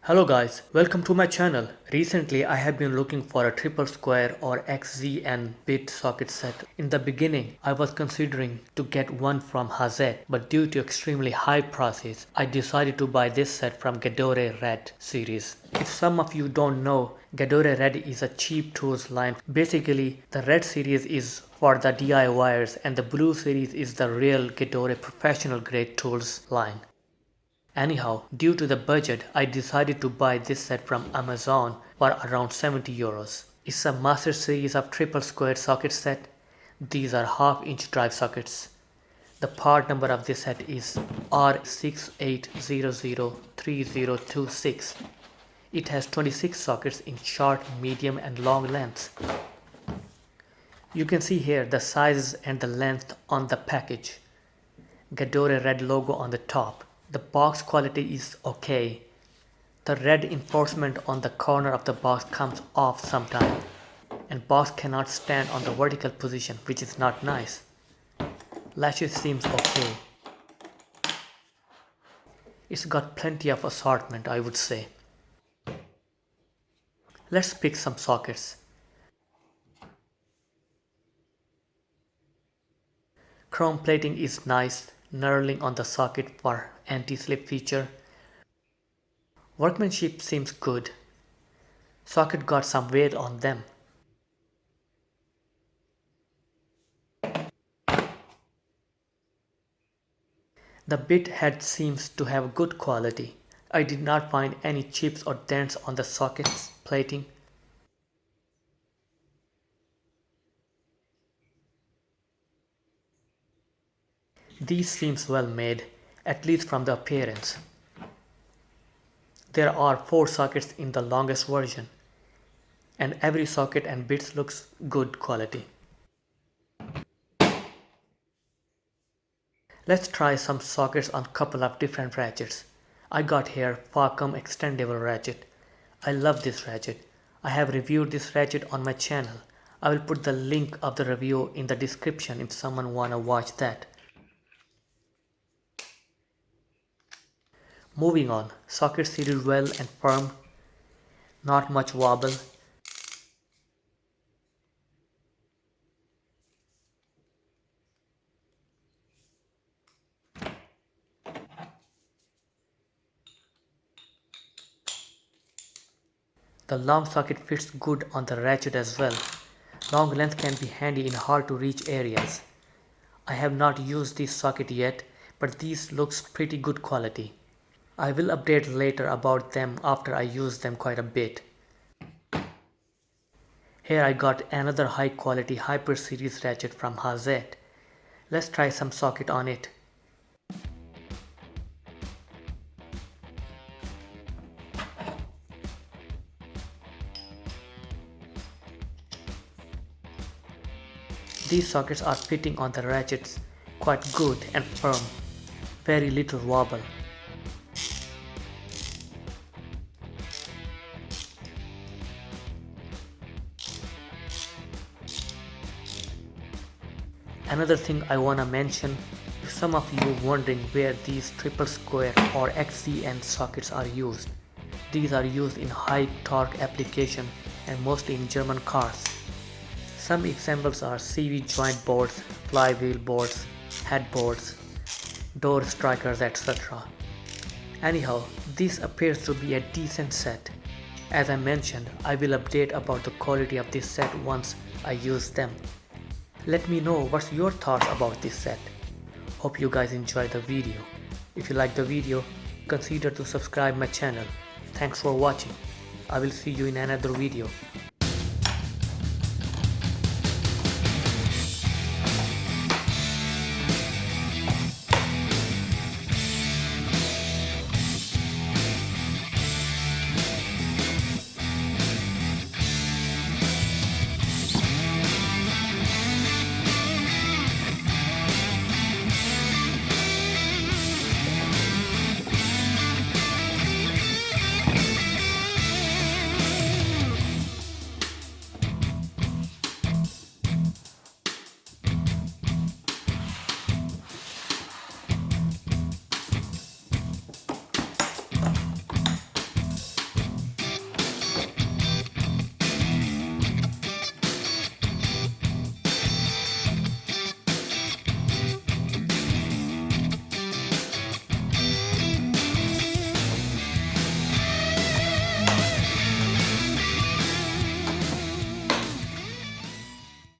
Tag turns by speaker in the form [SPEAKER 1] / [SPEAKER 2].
[SPEAKER 1] Hello guys, welcome to my channel. Recently I have been looking for a triple square or XZN bit socket set. In the beginning I was considering to get one from Hazet, but due to extremely high prices I decided to buy this set from Gedore Red series. If some of you don't know, Gedore Red is a cheap tools line. Basically the Red series is for the DIYers and the blue series is the real Gedore professional grade tools line. Anyhow, due to the budget, I decided to buy this set from Amazon for around 70 euros. It's a master series of triple square socket set. These are half-inch drive sockets. The part number of this set is R68003026. It has 26 sockets in short, medium and long lengths. You can see here the sizes and the length on the package. Gedore Red logo on the top. The box quality is okay. The red enforcement on the corner of the box comes off sometimes, and box cannot stand on the vertical position, which is not nice. Latches seems okay. It's got plenty of assortment, I would say. Let's pick some sockets. Chrome plating is nice, knurling on the socket for anti-slip feature. Workmanship seems good. Socket got some weight on them. The bit head seems to have good quality. I did not find any chips or dents on the socket's plating. These seems well made, at least from the appearance. There are 4 sockets in the longest version, and every socket and bits looks good quality. Let's try some sockets on couple of different ratchets. I got here Facom extendable ratchet. I love this ratchet. I have reviewed this ratchet on my channel. I will put the link of the review in the description if someone wanna watch that. Moving on, socket seated well and firm, not much wobble. The long socket fits good on the ratchet as well. Long length can be handy in hard to reach areas. I have not used this socket yet, but these looks pretty good quality. I will update later about them after I use them quite a bit. Here I got another high quality Hyper series ratchet from Hazet. Let's try some socket on it. These sockets are fitting on the ratchets quite good and firm. Very little wobble. Another thing I wanna mention, if some of you wondering where these triple square or XZN sockets are used, these are used in high torque application and mostly in German cars. Some examples are CV joint boards, flywheel boards, headboards, door strikers, etc. Anyhow, this appears to be a decent set. As I mentioned, I will update about the quality of this set once I use them. Let me know what's your thoughts about this set. Hope you guys enjoyed the video. If you like the video, consider to subscribe my channel. Thanks for watching. I will see you in another video.